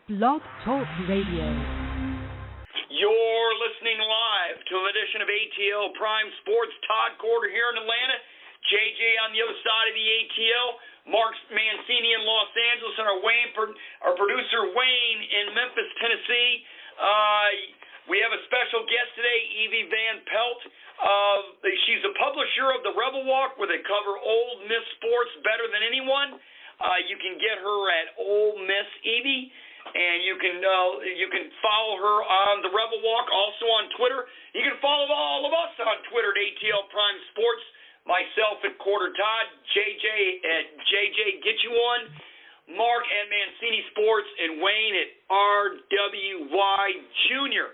Blog Talk Radio. You're listening live to an edition of ATL Prime Sports. Todd Corder here in Atlanta. JJ on the other side of the ATL. Mark Mancini in Los Angeles, and our producer Wayne in Memphis, Tennessee. We have a special guest today, Evie Van Pelt. She's a publisher of the Rebel Walk, where they cover Ole Miss sports better than anyone. You can get her at Ole Miss Evie, and you can follow her on the Rebel Walk, also on Twitter. You can follow all of us on Twitter at ATL Prime Sports. Myself at Corder Todd, JJ at JJ Get You One, Mark at Mancini Sports, and Wayne at RWY Jr.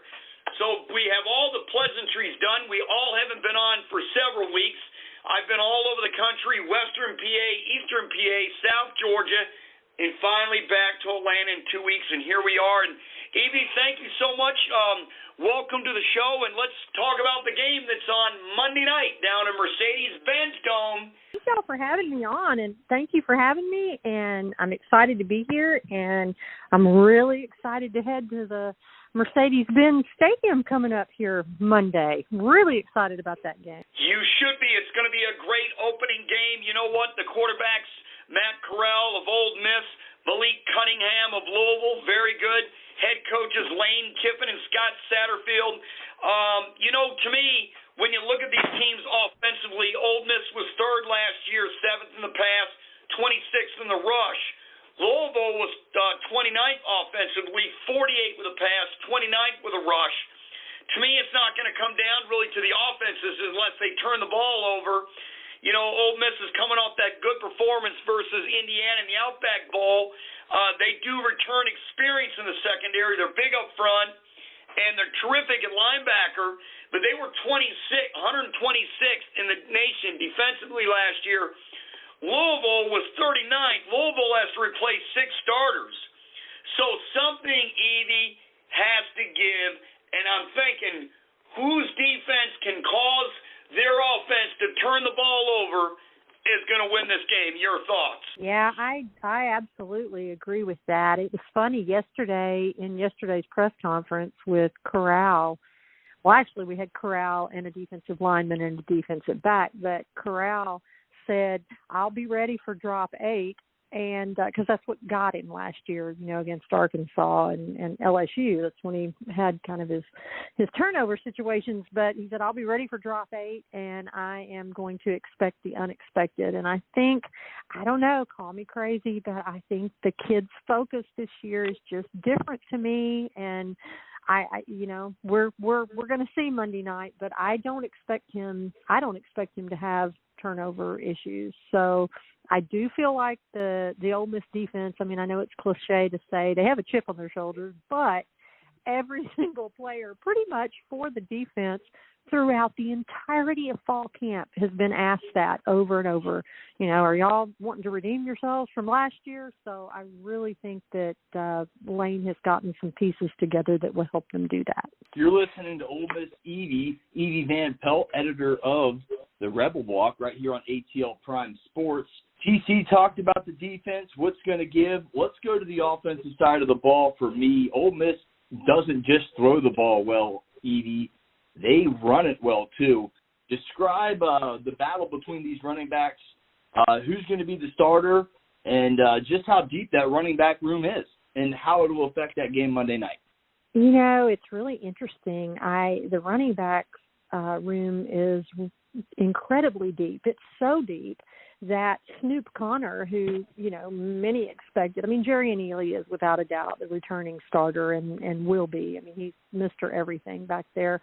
So we have all the pleasantries done. We all haven't been on for several weeks. I've been all over the country, Western PA, Eastern PA, South Georgia, and finally back to Atlanta in 2 weeks, and here we are. And Evie, thank you so much. Welcome to the show, and let's talk about the game that's on Monday night down in Mercedes-Benz Dome. Thank y'all for having me on, and thank you for having me, and I'm excited to be here, and I'm really excited to head to the Mercedes-Benz Stadium coming up here Monday. Really excited about that game. You should be. It's going to be a great opening game. You know what? The quarterbacks, Matt Corral of Ole Miss, Malik Cunningham of Louisville, very good. Head coaches Lane Kiffin and Scott Satterfield. To me, when you look at these teams offensively, Ole Miss was third last year, seventh in the pass, 26th in the rush. Louisville was 29th offensively, 48 with a pass, 29th with a rush. To me, it's not going to come down really to the offenses unless they turn the ball over. Ole Miss is coming off that good performance versus Indiana in the Outback Bowl. They do return experience in the secondary. They're big up front, and they're terrific at linebacker, but they were 126th in the nation defensively last year. Louisville was 39th. Louisville has to replace 6 starters. So something, Evie, has to give, and I'm thinking, whose defense can cause their offense to turn the ball over is going to win this game. Your thoughts? Yeah, I absolutely agree with that. It was funny in yesterday's press conference with Corral. Well, actually, we had Corral and a defensive lineman and a defensive back, but Corral said, I'll be ready for drop 8, and because that's what got him last year, against Arkansas and LSU. That's when he had kind of his turnover situations. But he said, I'll be ready for drop 8, and I am going to expect the unexpected. And I think, I don't know, call me crazy, but I think the kid's focus this year is just different to me. And we're going to see Monday night, but I don't expect him to have turnover issues. So I do feel like the Ole Miss defense, I know it's cliche to say they have a chip on their shoulders, but every single player pretty much for the defense throughout the entirety of fall camp has been asked that over and over. Are y'all wanting to redeem yourselves from last year? So I really think that Lane has gotten some pieces together that will help them do that. You're listening to Ole Miss Evie Van Pelt, editor of the Rebel Walk, right here on ATL Prime Sports. TC talked about the defense, what's going to give. Let's go to the offensive side of the ball for me. Ole Miss doesn't just throw the ball well, Evie. They run it well, too. Describe the battle between these running backs, who's going to be the starter, and just how deep that running back room is and how it will affect that game Monday night. It's really interesting. The running back room is incredibly deep. It's so deep that Snoop Connor, who, many expected, Jerry Neely is without a doubt the returning starter and will be. He's Mr. Everything back there.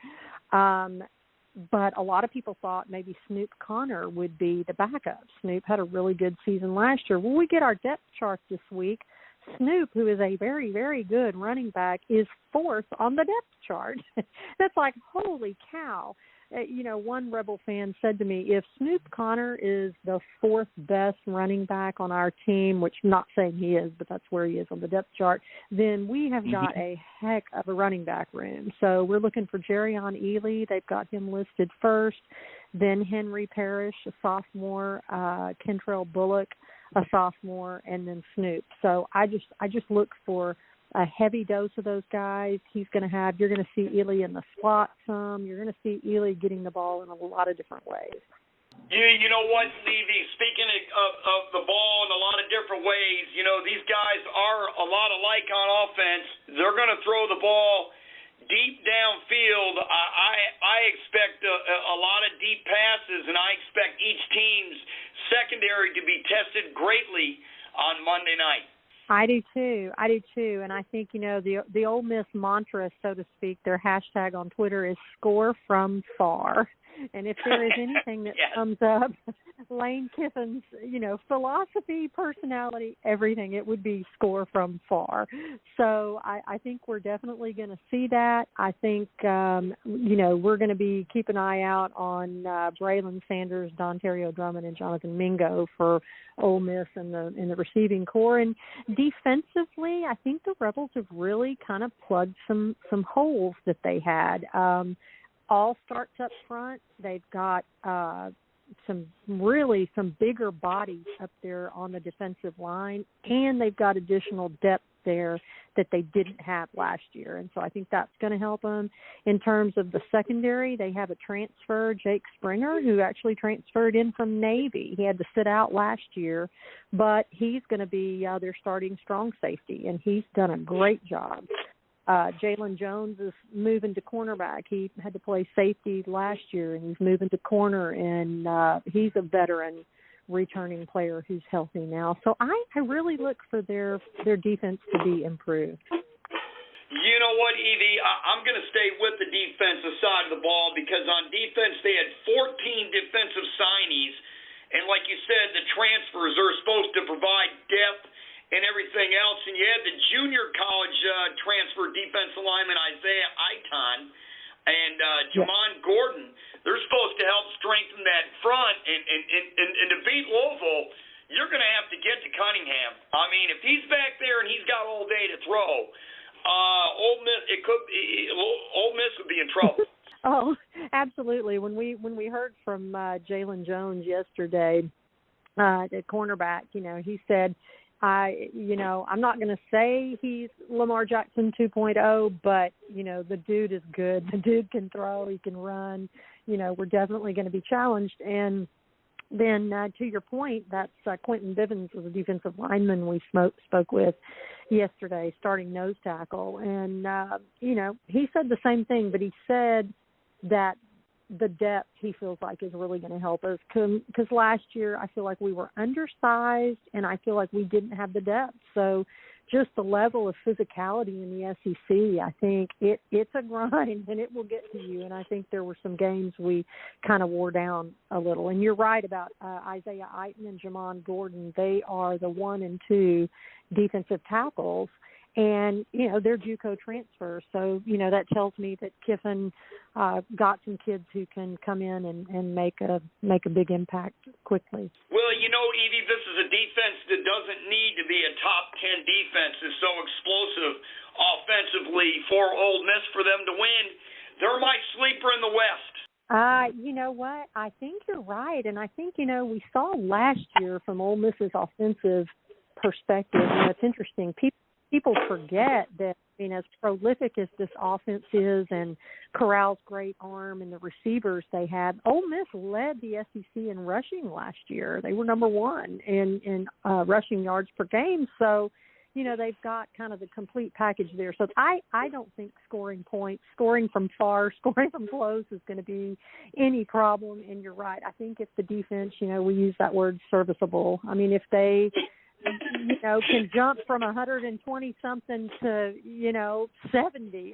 But a lot of people thought maybe Snoop Connor would be the backup. Snoop had a really good season last year. When we get our depth chart this week, Snoop, who is a very, very good running back, is 4th on the depth chart. That's like, holy cow. One Rebel fan said to me, if Snoop Connor is the 4th best running back on our team, which I'm not saying he is, but that's where he is on the depth chart, then we have got a heck of a running back room. So we're looking for Jerion Ely. They've got him listed first. Then Henry Parrish, a sophomore, Kentrell Bullock, a sophomore, and then Snoop. So I just look for a heavy dose of those guys. You're going to see Ely in the slot some. You're going to see Ely getting the ball in a lot of different ways. You know what, Levy, speaking of the ball in a lot of different ways, these guys are a lot alike on offense. They're going to throw the ball deep downfield. I expect a lot of deep passes, and I expect each team's secondary to be tested greatly on Monday night. I do too. And I think, the Ole Miss mantra, so to speak, their hashtag on Twitter is score from far. And if there is anything that yes. comes up, Lane Kiffin's, philosophy, personality, everything, it would be score from far. So I think we're definitely going to see that. I think, we're going to be keep an eye out on Braylon Sanders, Dontario Drummond, and Jonathan Mingo for Ole Miss in the receiving core. And defensively, I think the Rebels have really kind of plugged some holes that they had. All starts up front. They've got some bigger bodies up there on the defensive line, and they've got additional depth there that they didn't have last year. And so I think that's going to help them. In terms of the secondary, they have a transfer, Jake Springer, who actually transferred in from Navy. He had to sit out last year, but he's going to be their starting strong safety, and he's done a great job. Jalen Jones is moving to cornerback. He had to play safety last year, and he's moving to corner, and he's a veteran returning player who's healthy now. So I really look for their defense to be improved. You know what, Evie? I'm going to stay with the defensive side of the ball because on defense they had 14 defensive signees, and like you said, the transfers are supposed to provide depth and everything else, and you had the junior college transfer defensive lineman Isaiah Aiton and Jamon Gordon. They're supposed to help strengthen that front, and to beat Louisville, you're going to have to get to Cunningham. I mean, if he's back there and he's got all day to throw, Ole Miss would be in trouble. Oh, absolutely. When we heard from Jalen Jones yesterday, the cornerback, he said, I'm not going to say he's Lamar Jackson 2.0, but, the dude is good. The dude can throw. He can run. We're definitely going to be challenged. And then to your point, that's Quentin Bivens was a defensive lineman we spoke with yesterday, starting nose tackle. And, he said the same thing, but he said that the depth he feels like is really going to help us because last year I feel like we were undersized and I feel like we didn't have the depth. So just the level of physicality in the SEC, I think it's a grind and it will get to you. And I think there were some games we kind of wore down a little. And you're right about Isaiah Aiton and Jamon Gordon. They are the 1 and 2 defensive tackles. And, they're JUCO transfers. So, that tells me that Kiffin got some kids who can come in and make a big impact quickly. Well, Evie, this is a defense that doesn't need to be a top 10 defense. It's so explosive offensively for Ole Miss for them to win. They're my sleeper in the West. You know what? I think you're right. And I think, we saw last year from Ole Miss's offensive perspective, it's interesting. People forget that, as prolific as this offense is and Corral's great arm and the receivers they had, Ole Miss led the SEC in rushing last year. They were number 1 in rushing yards per game. So, they've got kind of the complete package there. So I don't think scoring points, scoring from far, scoring from close is going to be any problem. And you're right. I think if the defense, we use that word serviceable. I mean, if they can jump from 120-something to, 70.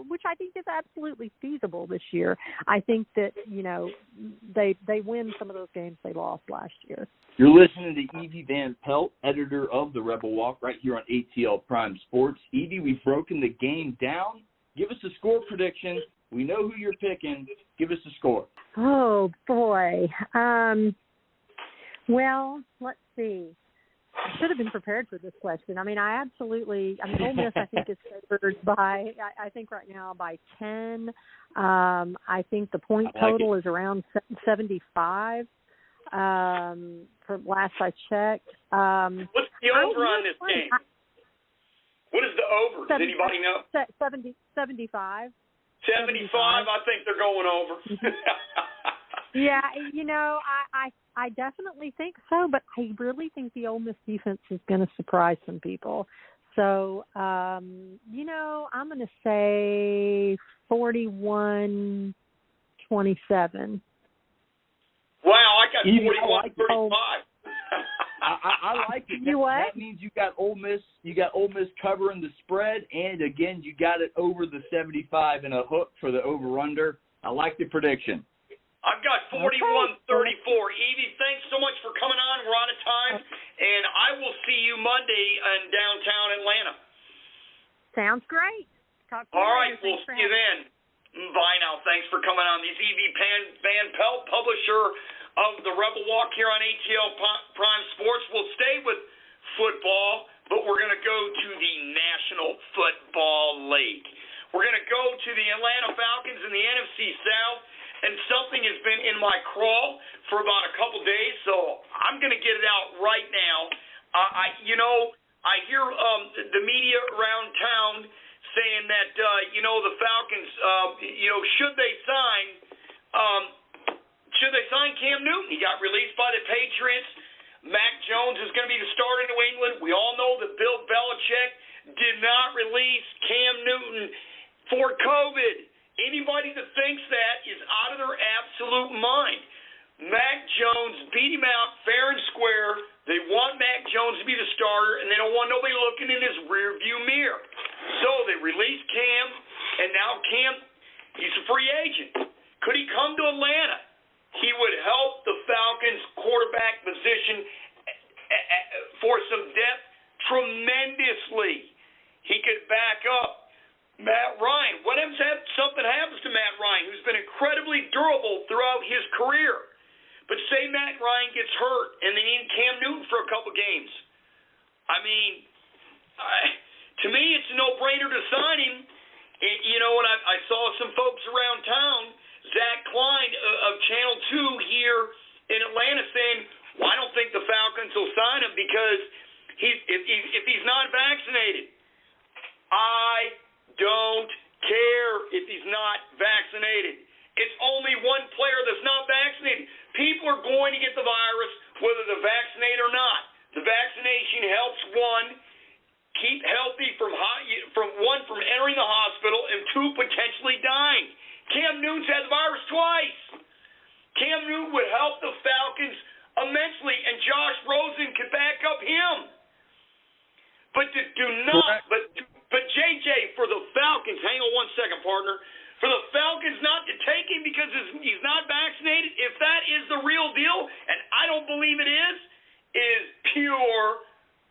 Which I think is absolutely feasible this year. I think that, they win some of those games they lost last year. You're listening to Evie Van Pelt, editor of The Rebel Walk, right here on ATL Prime Sports. Evie, we've broken the game down. Give us a score prediction. We know who you're picking. Give us a score. Oh, boy. Well, let's see. I should have been prepared for this question. Ole Miss, I think, is favored by, I think right now by 10. I think the point total is around 75 from last I checked. What's the over on this game? What is the over? Does anybody know? 75. 75, I think they're going over. Yeah, I definitely think so, but I really think the Ole Miss defense is going to surprise some people. So, I'm going to say 41-27. Wow, I got 41-35. I like it. That means you got Ole Miss. You got Ole Miss covering the spread, and again, you got it over the 75 and a hook for the over/under. I like the prediction. I've got 41-34. Evie, thanks so much for coming on. We're out of time, and I will see you Monday in downtown Atlanta. Sounds great. Talk to you All right, later. We'll see you then. Bye now. Thanks for coming on. This is Evie Van Pelt, publisher of the Rebel Walk here on ATL Prime Sports. We'll stay with football, but we're going to go to the National Football League. We're going to go to the Atlanta Falcons in the NFC South. And something has been in my crawl for about a couple days, so I'm going to get it out right now. I hear the media around town saying that, the Falcons, should they sign Cam Newton? He got released by the Patriots. Mac Jones is going to be the starter in New England. We all know that Bill Belichick did not release Cam Newton for COVID. Anybody that thinks that is out of their absolute mind. Mac Jones beat him out fair and square. They want Mac Jones to be the starter, and they don't want nobody looking in his rearview mirror. So they released Cam, and now Cam, he's a free agent. Could he come to Atlanta? He would help the Falcons' quarterback position for some depth tremendously. He could back up Matt Ryan. What if something happens to Matt Ryan, who's been incredibly durable throughout his career? But say Matt Ryan gets hurt and they need Cam Newton for a couple games. I mean, to me, it's a no-brainer to sign him. And I saw some folks around town, Zach Klein of Channel 2 here in Atlanta, saying, well, I don't think the Falcons will sign him because if he's not vaccinated. I don't care if he's not vaccinated. It's only one player that's not vaccinated. People are going to get the virus whether they're vaccinated or not. The vaccination helps one keep healthy from entering the hospital and two, potentially dying. Cam Newton's had the virus twice. Cam Newton would help the Falcons immensely, and Josh Rosen could back up him. But But JJ, for the Falcons, hang on one second, partner. For the Falcons not to take him because he's not vaccinated, if that is the real deal, and I don't believe it is pure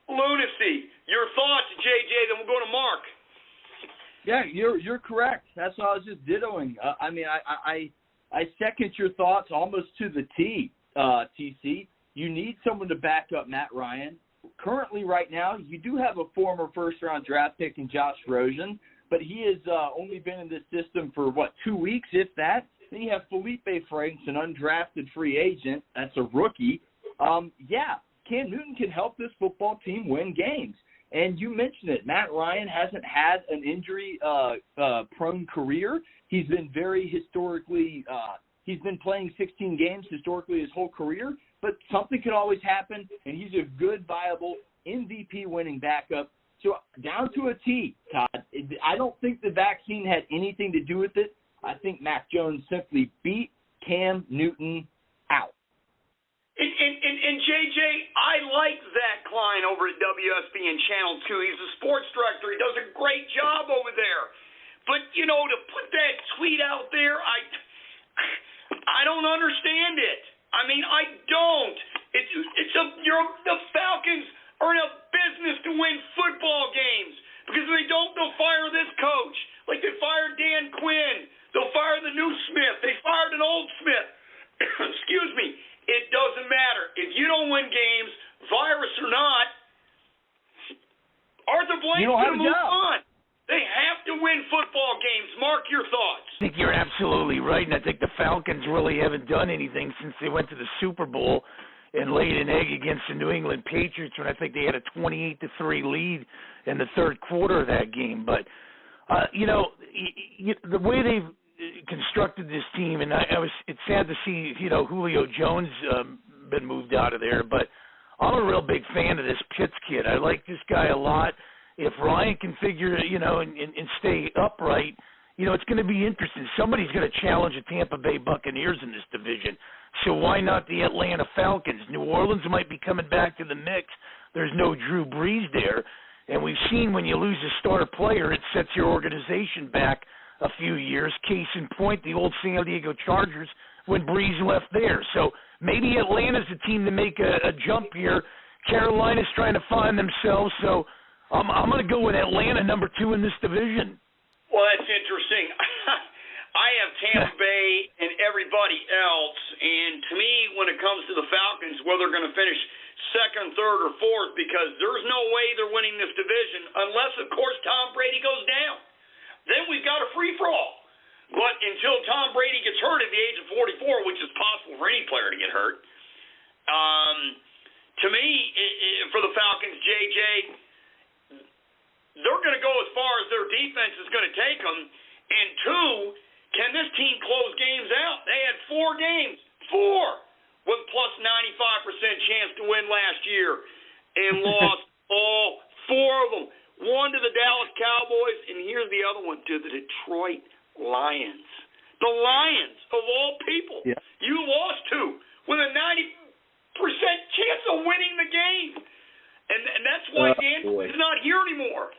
lunacy. Your thoughts, JJ, then we'll go to Mark. Yeah, you're correct. That's what I was just dittoing. I second your thoughts almost to the T, TC. You need someone to back up Matt Ryan. Currently, right now, you do have a former first-round draft pick in Josh Rosen, but he has only been in this system for, 2 weeks, if that. Then you have Felipe Franks, an undrafted free agent. That's a rookie. Cam Newton can help this football team win games. And you mentioned it. Matt Ryan hasn't had an injury-prone career. He's been very historically he's been playing 16 games historically his whole career, but something could always happen, and he's a good, viable, MVP-winning backup. So down to a T, Todd. I don't think the vaccine had anything to do with it. I think Mac Jones simply beat Cam Newton out. And JJ, I like Zach Klein over at WSB and Channel 2. He's a sports director. He does a great job over there. But, to put that tweet out there, I don't understand it. I mean, I don't. The Falcons are in a business to win football games. Because if they don't, they'll fire this coach. Like they fired Dan Quinn. They'll fire the new Smith. They fired an old Smith. Excuse me. It doesn't matter. If you don't win games, virus or not, Arthur Blake's going to move on. They have to win football games. Mark, your thoughts. I think you're absolutely right, and I think the Falcons really haven't done anything since they went to the Super Bowl and laid an egg against the New England Patriots when I think they had a 28-3 lead in the third quarter of that game. But, the way they've constructed this team, and it's sad to see, Julio Jones been moved out of there, but I'm a real big fan of this Pitts kid. I like this guy a lot. If Ryan can figure, and stay upright, it's going to be interesting. Somebody's going to challenge the Tampa Bay Buccaneers in this division. So why not the Atlanta Falcons? New Orleans might be coming back to the mix. There's no Drew Brees there. And we've seen when you lose a star player, it sets your organization back a few years. Case in point, the old San Diego Chargers when Brees left there. So maybe Atlanta's the team to make a jump here. Carolina's trying to find themselves. So I'm going to go with Atlanta, number 2 in this division. Well, that's interesting. I have Tampa Bay and everybody else, and to me, when it comes to the Falcons, whether they're going to finish second, third, or fourth, because there's no way they're winning this division unless, of course, Tom Brady goes down. Then we've got a free-for-all. But until Tom Brady gets hurt at the age of 44, which is possible for any player to get hurt, to me, for the Falcons, JJ, they're going to go as far as their defense is going to take them. And 2, can this team close games out? They had 4 games, 4, with plus 95% chance to win last year, and lost all 4 of them. 1 to the Dallas Cowboys, and here's the other one, to the Detroit Lions. The Lions, of all people. Yeah. You lost to with a 90% chance of winning the game. And that's why Dan is not here anymore.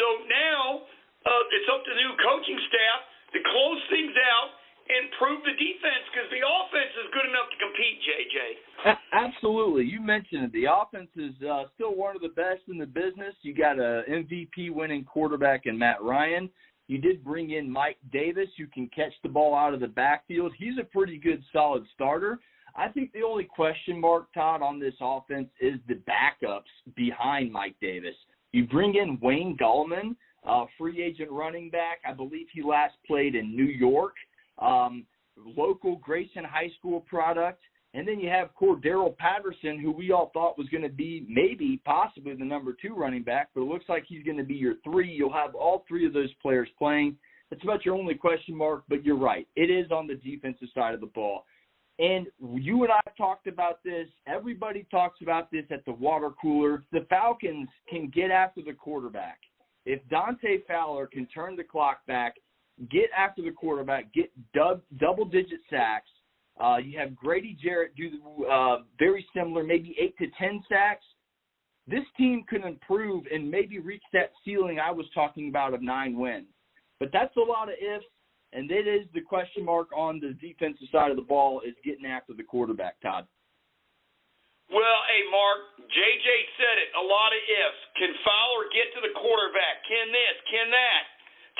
So now it's up to the new coaching staff to close things out and prove the defense, because the offense is good enough to compete, JJ. Absolutely. You mentioned it. The offense is still one of the best in the business. You got a MVP-winning quarterback in Matt Ryan. You did bring in Mike Davis, who can catch the ball out of the backfield. He's a pretty good, solid starter. I think the only question mark, Todd, on this offense is the backups behind Mike Davis. You bring in Wayne Gallman, free agent running back. I believe he last played in New York. Local Grayson High School product. And then you have Cordero Patterson, who we all thought was going to be maybe, possibly the number 2 running back, but it looks like he's going to be your 3. You'll have all 3 of those players playing. That's about your only question mark, but you're right. It is on the defensive side of the ball. And you and I talked about this. Everybody talks about this at the water cooler. The Falcons can get after the quarterback. If Dante Fowler can turn the clock back, get after the quarterback, get double-digit sacks, you have Grady Jarrett do very similar, maybe 8 to 10 sacks. This team could improve and maybe reach that ceiling I was talking about of 9 wins. But that's a lot of ifs, and it is the question mark on the defensive side of the ball is getting after the quarterback, Todd. Well, hey, Mark, JJ said it, a lot of ifs. Can Fowler get to the quarterback? Can this? Can that?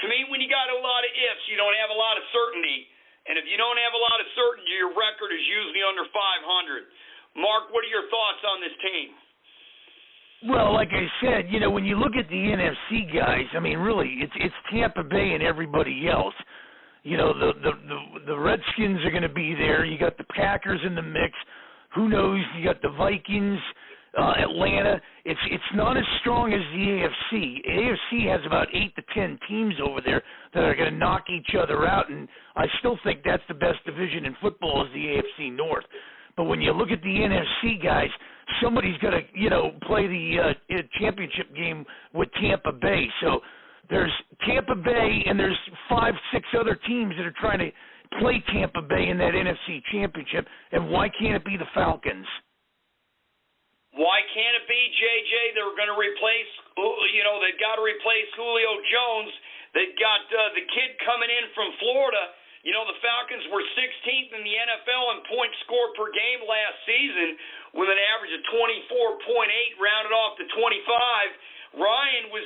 To me, when you got a lot of ifs, you don't have a lot of certainty. And if you don't have a lot of certainty, your record is usually under 500. Mark, what are your thoughts on this team? Well, like I said, when you look at the NFC guys, I mean, really, it's Tampa Bay and everybody else. The Redskins are going to be there. You got the Packers in the mix. Who knows? You got the Vikings, Atlanta. It's not as strong as the AFC. AFC has about 8 to 10 teams over there that are going to knock each other out, and I still think that's the best division in football is the AFC North. But when you look at the NFC guys, somebody's got to, play the championship game with Tampa Bay. So there's Tampa Bay, and there's 5, 6 other teams that are trying to play Tampa Bay in that NFC championship. And why can't it be the Falcons? Why can't it be, JJ? They're going to replace, they've got to replace Julio Jones. They've got the kid coming in from Florida. The Falcons were 16th in the NFL in points scored per game last season with an average of 24.8, rounded off to 25. Ryan was,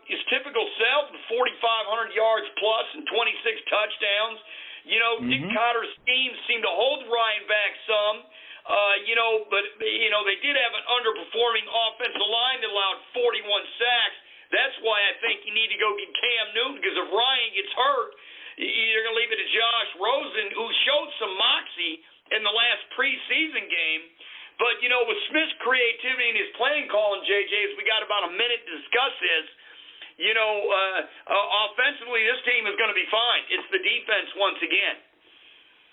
his typical self, 4,500 yards plus and 26 touchdowns. Dick Cotter's scheme seemed to hold Ryan back some. But they did have an underperforming offensive line that allowed 41 sacks. That's why I think you need to go get Cam Newton, because if Ryan gets hurt, you're going to leave it to Josh Rosen, who showed some moxie in the last preseason game. But, with Smith's creativity and his playing calling, JJ, as we got about a minute to discuss this, offensively, this team is going to be fine. It's the defense once again.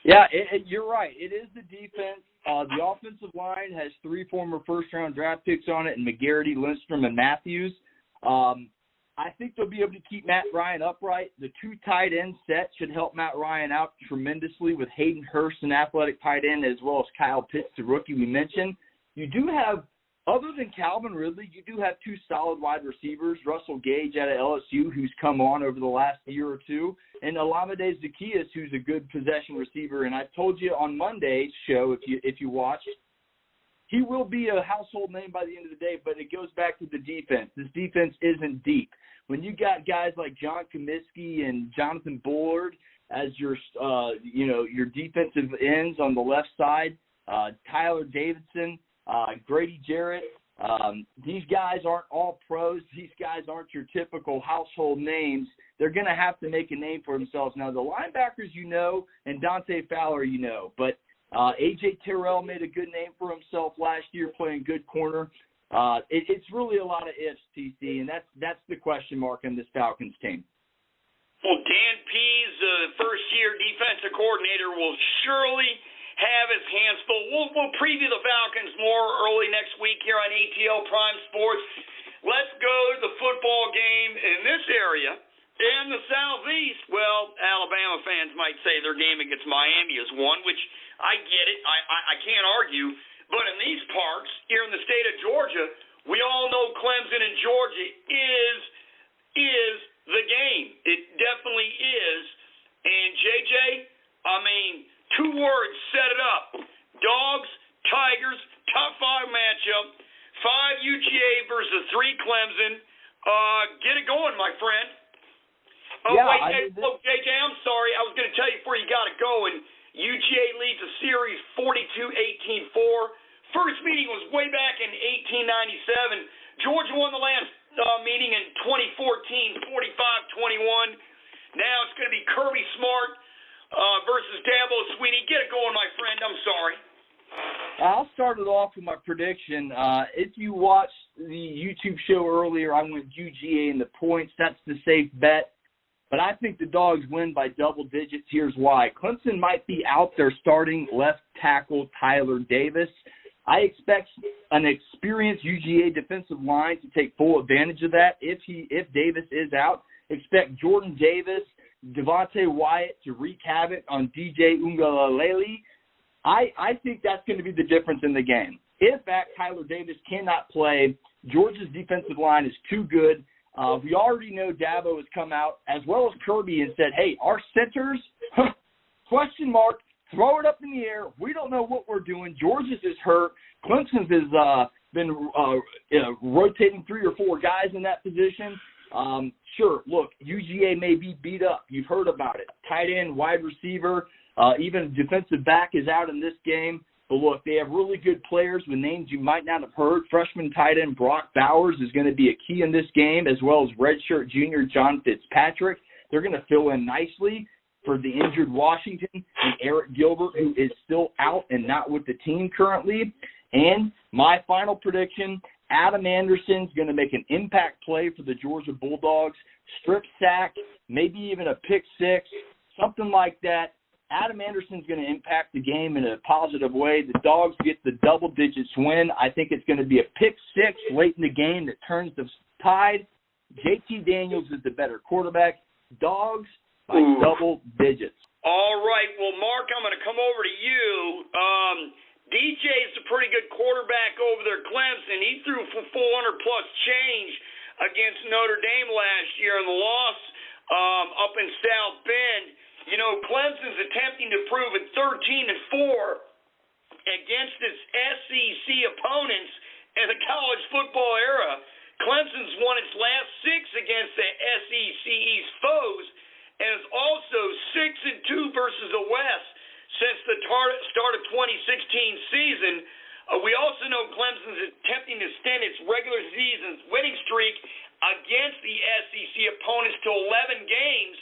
Yeah, you're right. It is the defense. The offensive line has 3 former first-round draft picks on it, and McGarity, Lindstrom, and Matthews. I think they'll be able to keep Matt Ryan upright. The 2 tight end set should help Matt Ryan out tremendously with Hayden Hurst, an athletic tight end, as well as Kyle Pitts, the rookie we mentioned. You do have, other than Calvin Ridley, you do have 2 solid wide receivers, Russell Gage out of LSU, who's come on over the last year or two, and Olamide Zaccheaus, who's a good possession receiver. And I told you on Monday's show, if you watched, he will be a household name by the end of the day, but it goes back to the defense. This defense isn't deep. When you got guys like John Comiskey and Jonathan Bullard as your defensive ends on the left side, Tyler Davidson, Grady Jarrett, these guys aren't all pros. These guys aren't your typical household names. They're going to have to make a name for themselves. Now, the linebackers and Dante Fowler but A.J. Terrell made a good name for himself last year playing good corner. It's really a lot of ifs, TC, and that's the question mark on this Falcons team. Well, Dan Pease, first-year defensive coordinator, will surely have his hands full. We'll preview the Falcons more early next week here on ATL Prime Sports. Let's go to the football game in this area. In the Southeast, well, Alabama fans might say their game against Miami is won, which I get it. I can't argue. But in these parts, here in the state of Georgia, we all know Clemson and Georgia is the game. It definitely is. And, JJ, 2 words set it up. Dogs, Tigers, top 5 matchup, 5 UGA versus 3 Clemson. Get it going, my friend. JJ, I'm sorry. I was going to tell you before you got it going. UGA leads the series 42-18-4. First meeting was way back in 1897. Georgia won the last meeting in 2014, 45-21. Now it's going to be Kirby Smart versus Dabo Swinney. Get it going, my friend. I'm sorry. I'll start it off with my prediction. If you watched the YouTube show earlier, I went UGA in the points. That's the safe bet. But I think the Dogs win by double digits. Here's why. Clemson might be out there starting left tackle Tyler Davis. I expect an experienced UGA defensive line to take full advantage of that. If Davis is out, expect Jordan Davis, Devontae Wyatt to wreak havoc on DJ Uiagalelei. I think that's going to be the difference in the game. If Tyler Davis cannot play, Georgia's defensive line is too good. We already know Dabo has come out, as well as Kirby, and said, hey, our centers, question mark, throw it up in the air. We don't know what we're doing. Georgia's is hurt. Clemson's has been rotating 3 or 4 guys in that position. Sure, look, UGA may be beat up. You've heard about it. Tight end, wide receiver, even defensive back is out in this game. But look, they have really good players with names you might not have heard. Freshman tight end Brock Bowers is going to be a key in this game, as well as redshirt junior John Fitzpatrick. They're going to fill in nicely for the injured Washington and Eric Gilbert, who is still out and not with the team currently. And my final prediction, Adam Anderson's going to make an impact play for the Georgia Bulldogs, strip sack, maybe even a pick 6, something like that. Adam Anderson's going to impact the game in a positive way. The Dogs get the double digits win. I think it's going to be a pick 6 late in the game that turns the tide. JT Daniels is the better quarterback. Dogs by double digits. All right. Well, Mark, I'm going to come over to you. DJ's a pretty good quarterback over there, Clemson. He threw for 400-plus change against Notre Dame last year in the loss up in South Bend. You know, Clemson's attempting to prove at 13-4 against its SEC opponents in the college football era. Clemson's won its last 6 against the SEC East foes and is also 6-2 versus the West since the start of 2016 season. We also know Clemson's attempting to extend its regular season's winning streak against the SEC opponents to 11 games.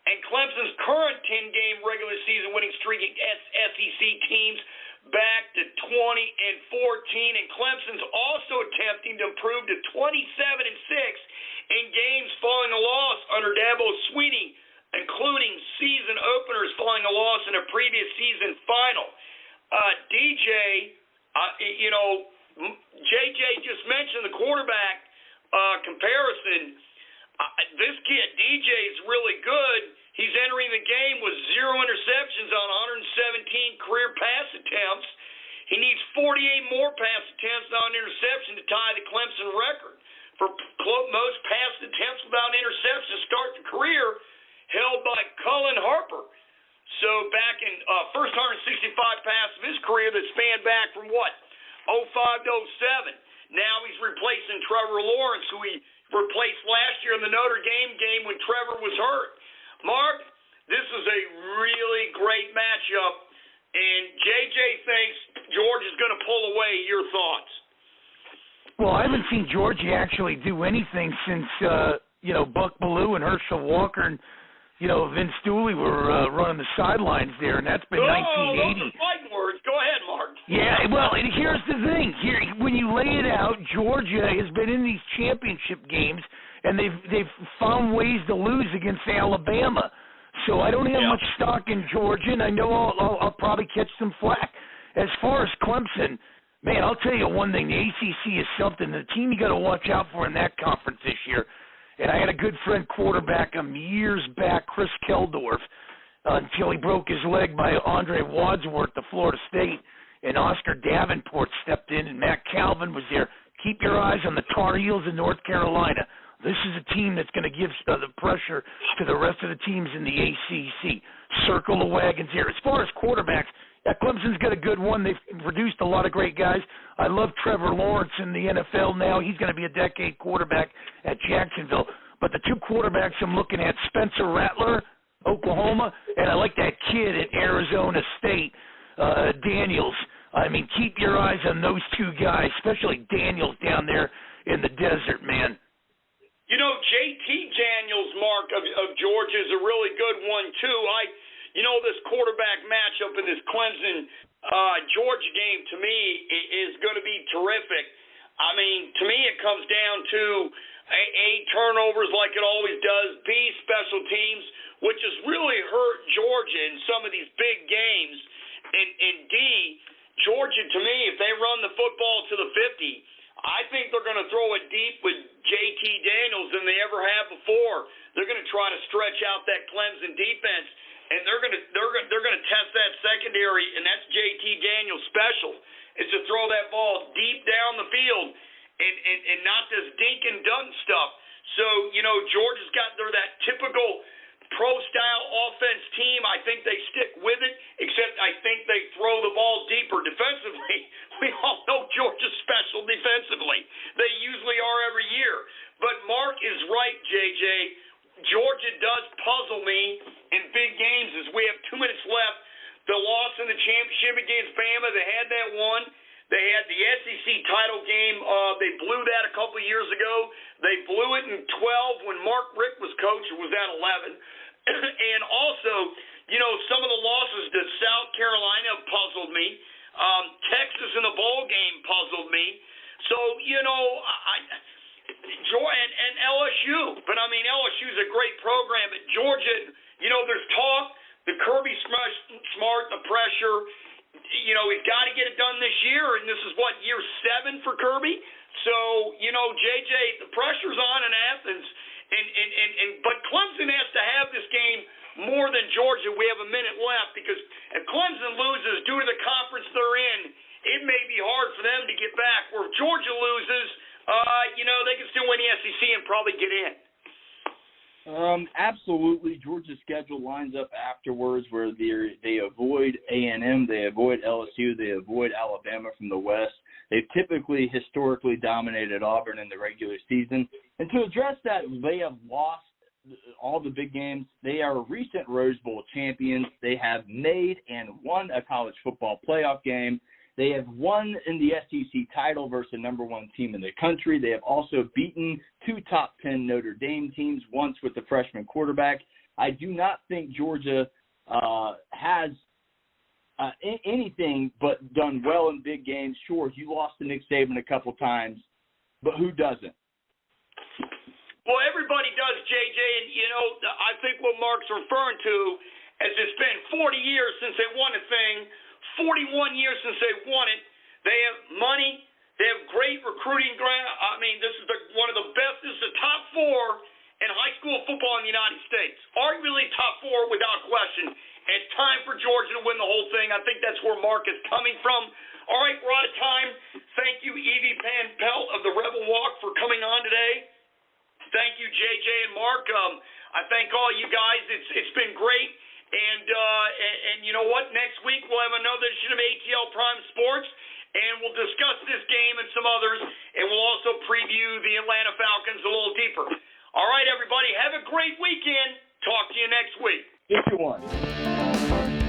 And Clemson's current 10-game regular season winning streak against SEC teams back to 20-14, and Clemson's also attempting to improve to 27-6 in games following a loss under Dabo Swinney, including season openers following a loss in a previous season final. DJ, JJ just mentioned the quarterback comparison. This kid, DJ, is really good. He's entering the game with 0 interceptions on 117 career pass attempts. He needs 48 more pass attempts on interception to tie the Clemson record for most pass attempts without interception to start the career, held by Cullen Harper. So back in first 165 passes of his career that spanned back from 05 to 07. Now he's replacing Trevor Lawrence, who he replaced last year in the Notre Dame game when Trevor was hurt. Mark, this is a really great matchup, and JJ thinks Georgia's going to pull away. Your thoughts? Well, I haven't seen Georgia actually do anything since Buck Bellew and Herschel Walker and Vince Dooley were running the sidelines there, and that's been 1980. Those are fighting words. Go ahead, Mark. Yeah, well, and here's the thing. Here, when you lay it out, Georgia has been in these championship games, and they've found ways to lose against Alabama. So I don't have much stock in Georgia, and I know I'll probably catch some flack. As far as Clemson, man, I'll tell you one thing. The ACC is something. The team you got to watch out for in that conference this year. And I had a good friend quarterback years back, Chris Keldorf, until he broke his leg by Andre Wadsworth of Florida State. And Oscar Davenport stepped in, and Matt Calvin was there. Keep your eyes on the Tar Heels in North Carolina. This is a team that's going to give the pressure to the rest of the teams in the ACC. Circle the wagons here. As far as quarterbacks, Clemson's got a good one. They've produced a lot of great guys. I love Trevor Lawrence in the NFL now. He's going to be a decade quarterback at Jacksonville. But the two quarterbacks I'm looking at, Spencer Rattler, Oklahoma, and I like that kid at Arizona State, Daniels. I mean, keep your eyes on those two guys, especially Daniels down there in the desert, man. JT Daniels, Mark, of Georgia is a really good one, too. This quarterback matchup in this Clemson-Georgia game, to me, is going to be terrific. I mean, to me, it comes down to A, turnovers like it always does, B, special teams, which has really hurt Georgia in some of these big games, and D, Georgia, to me, if they run the football to the 50, I think they're going to throw it deep with JT Daniels than they ever have before. They're going to try to stretch out that Clemson defense, and they're going to test that secondary, and that's JT Daniels' special, is to throw that ball deep down the field and not this dink and dunk stuff. So, Georgia's got that typical pro-style offense team. I think they stick with it, except I think they throw the ball deeper defensively. We all know Georgia's special defensively. They usually are every year. But Mark is right, JJ. Georgia does puzzle me in big games as we have 2 minutes left. The loss in the championship against Bama, they had that one. They had the SEC title game. They blew that a couple of years ago. They blew it in 12 when Mark Richt was coach. It was at 11. And also, some of the losses to South Carolina puzzled me. Texas in the bowl game puzzled me. So, and LSU. But, I mean, LSU is a great program. But Georgia, there's talk. The Kirby Smart, the pressure. He's got to get it done this year. And this is, year 7 for Kirby? So, JJ, the pressure's on in Athens. But Clemson has to have this game more than Georgia. We have a minute left because if Clemson loses due to the conference they're in, it may be hard for them to get back. Where if Georgia loses, they can still win the SEC and probably get in. Absolutely. Georgia's schedule lines up afterwards where they avoid A&M, they avoid LSU, they avoid Alabama from the West. They've typically historically dominated Auburn in the regular season. And to address that, they have lost all the big games. They are recent Rose Bowl champions. They have made and won a college football playoff game. They have won in the SEC title versus the number 1 team in the country. They have also beaten 2 top 10 Notre Dame teams, once with the freshman quarterback. I do not think Georgia has anything but done well in big games. Sure, you lost to Nick Saban a couple times, but who doesn't? Well, everybody does, JJ, and, I think what Mark's referring to is it's been 40 years since they won a thing, 41 years since they won it. They have money. They have great recruiting ground. I mean, this is one of the best. This is the top 4 in high school football in the United States. Arguably top 4 without question. It's time for Georgia to win the whole thing. I think that's where Mark is coming from. All right, we're out of time. Thank you, Evie Van Pelt of the Rebel Walk, for coming on today. Thank you, JJ and Mark. I thank all you guys. It's been great. And you know what? Next week we'll have another edition of ATL Prime Sports, and we'll discuss this game and some others, and we'll also preview the Atlanta Falcons a little deeper. All right, everybody, have a great weekend. Talk to you next week. If you want.